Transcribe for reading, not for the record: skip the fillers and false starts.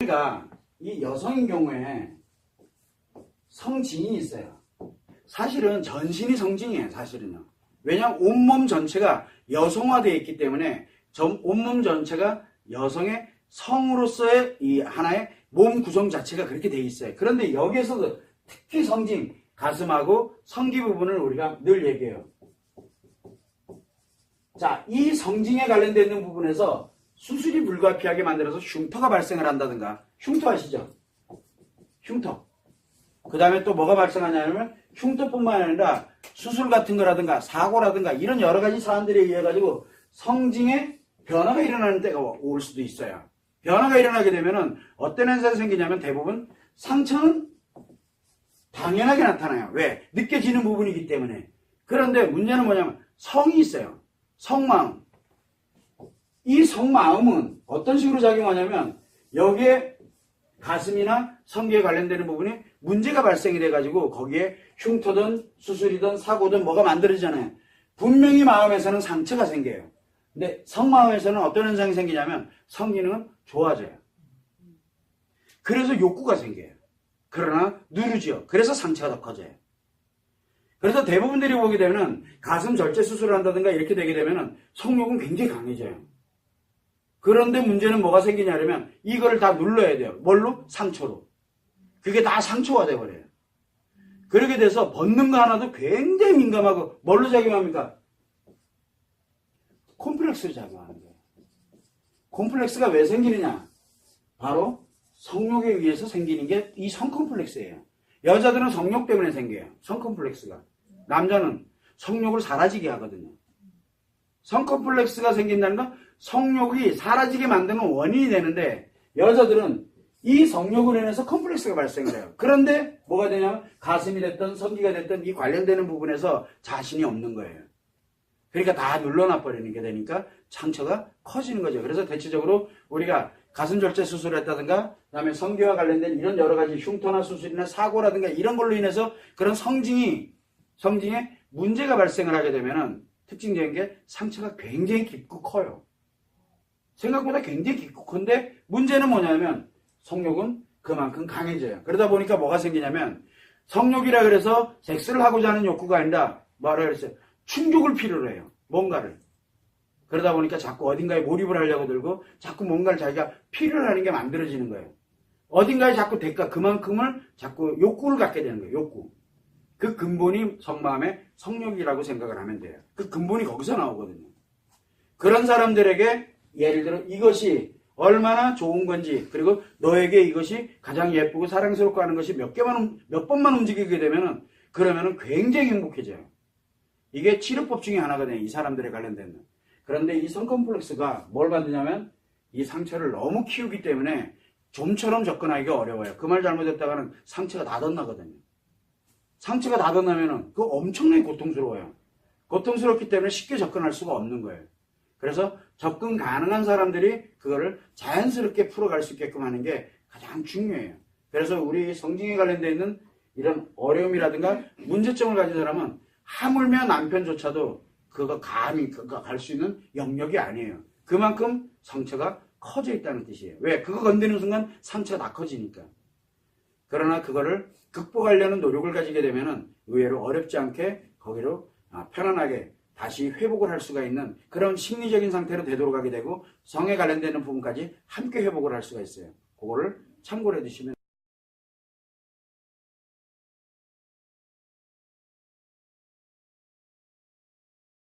우리가 이 여성인 경우에 성징이 있어요. 사실은 전신이 성징이에요. 사실은요. 왜냐하면 온몸 전체가 여성화되어 있기 때문에 온몸 전체가 여성의 성으로서의 이 하나의 몸 구성 자체가 그렇게 되어 있어요. 그런데 여기에서도 특히 성징, 가슴하고 성기 부분을 우리가 늘 얘기해요. 자, 이 성징에 관련되어 있는 부분에서 수술이 불가피하게 만들어서 흉터가 발생을 한다든가, 흉터 아시죠? 흉터. 그 다음에 또 뭐가 발생하냐면 흉터뿐만 아니라 수술 같은 거라든가 사고라든가 이런 여러 가지 사안들에 의해 가지고 성징에 변화가 일어나는 때가 올 수도 있어요. 변화가 일어나게 되면은 어떤 현상이 생기냐면 대부분 상처는 당연하게 나타나요. 왜? 느껴지는 부분이기 때문에. 그런데 문제는 뭐냐면 성이 있어요. 성마음. 이 성마음은 어떤 식으로 작용하냐면 여기에 가슴이나 성기에 관련되는 부분이 문제가 발생이 돼가지고 거기에 흉터든 수술이든 사고든 뭐가 만들어지잖아요. 분명히 마음에서는 상처가 생겨요. 근데 성마음에서는 어떤 현상이 생기냐면 성기능은 좋아져요. 그래서 욕구가 생겨요. 그러나 누르지요. 그래서 상처가 더 커져요. 그래서 대부분들이 보게 되면 가슴 절제 수술을 한다든가 이렇게 되게 되면 성욕은 굉장히 강해져요. 그런데 문제는 뭐가 생기냐면 이거를 다 눌러야 돼요. 뭘로? 상처로. 그게 다 상처가 돼버려요. 그렇게 돼서 벗는 거 하나도 굉장히 민감하고 뭘로 작용합니까? 콤플렉스로 작용하는 거예요. 콤플렉스가 왜 생기느냐? 바로 성욕에 의해서 생기는 게 이 성콤플렉스예요. 여자들은 성욕 때문에 생겨요. 성콤플렉스가. 남자는 성욕을 사라지게 하거든요. 성콤플렉스가 생긴다는 건 성욕이 사라지게 만드는 원인이 되는데 여자들은 이 성욕으로 인해서 컴플렉스가 발생을 해요. 그런데 뭐가 되냐면 가슴이 됐든 성기가 됐든 이 관련되는 부분에서 자신이 없는 거예요. 그러니까 다 눌러놔 버리는 게 되니까 상처가 커지는 거죠. 그래서 대체적으로 우리가 가슴 절제 수술을 했다든가 그다음에 성기와 관련된 이런 여러 가지 흉터나 수술이나 사고라든가 이런 걸로 인해서 그런 성징에 문제가 발생을 하게 되면은 특징적인 게 상처가 굉장히 깊고 커요. 생각보다 굉장히 깊고 큰데 문제는 뭐냐면 성욕은 그만큼 강해져요. 그러다 보니까 뭐가 생기냐면 성욕이라 그래서 섹스를 하고자 하는 욕구가 아니라 뭐라 그랬어요? 충족을 필요로 해요. 뭔가를. 그러다 보니까 자꾸 어딘가에 몰입을 하려고 들고 자꾸 뭔가를 자기가 필요로 하는 게 만들어지는 거예요. 어딘가에 자꾸 대가 그만큼을 자꾸 욕구를 갖게 되는 거예요. 욕구. 그 근본이 성마음의 성욕이라고 생각을 하면 돼요. 그 근본이 거기서 나오거든요. 그런 사람들에게 예를 들어 이것이 얼마나 좋은 건지 그리고 너에게 이것이 가장 예쁘고 사랑스럽고 하는 것이 몇 번만 움직이게 되면은 그러면은 굉장히 행복해져요. 이게 치료법 중에 하나거든요. 이 사람들에 관련된. 그런데 이 성컴플렉스가 뭘 만드냐면 이 상처를 너무 키우기 때문에 좀처럼 접근하기가 어려워요. 그 말 잘못했다가는 상처가 다 덧나거든요. 상처가 다 덧나면은 그거 엄청나게 고통스러워요. 고통스럽기 때문에 쉽게 접근할 수가 없는 거예요. 그래서 접근 가능한 사람들이 그거를 자연스럽게 풀어갈 수 있게끔 하는 게 가장 중요해요. 그래서 우리 성징에 관련되어 있는 이런 어려움이라든가 문제점을 가진 사람은 하물며 남편조차도 그거 감히 갈 수 있는 영역이 아니에요. 그만큼 상처가 커져 있다는 뜻이에요. 왜? 그거 건드리는 순간 상처가 다 커지니까. 그러나 그거를 극복하려는 노력을 가지게 되면은 의외로 어렵지 않게 거기로 편안하게 다시 회복을 할 수가 있는 그런 심리적인 상태로 되돌아가게 되고 성에 관련되는 부분까지 함께 회복을 할 수가 있어요. 그거를 참고를 해두시면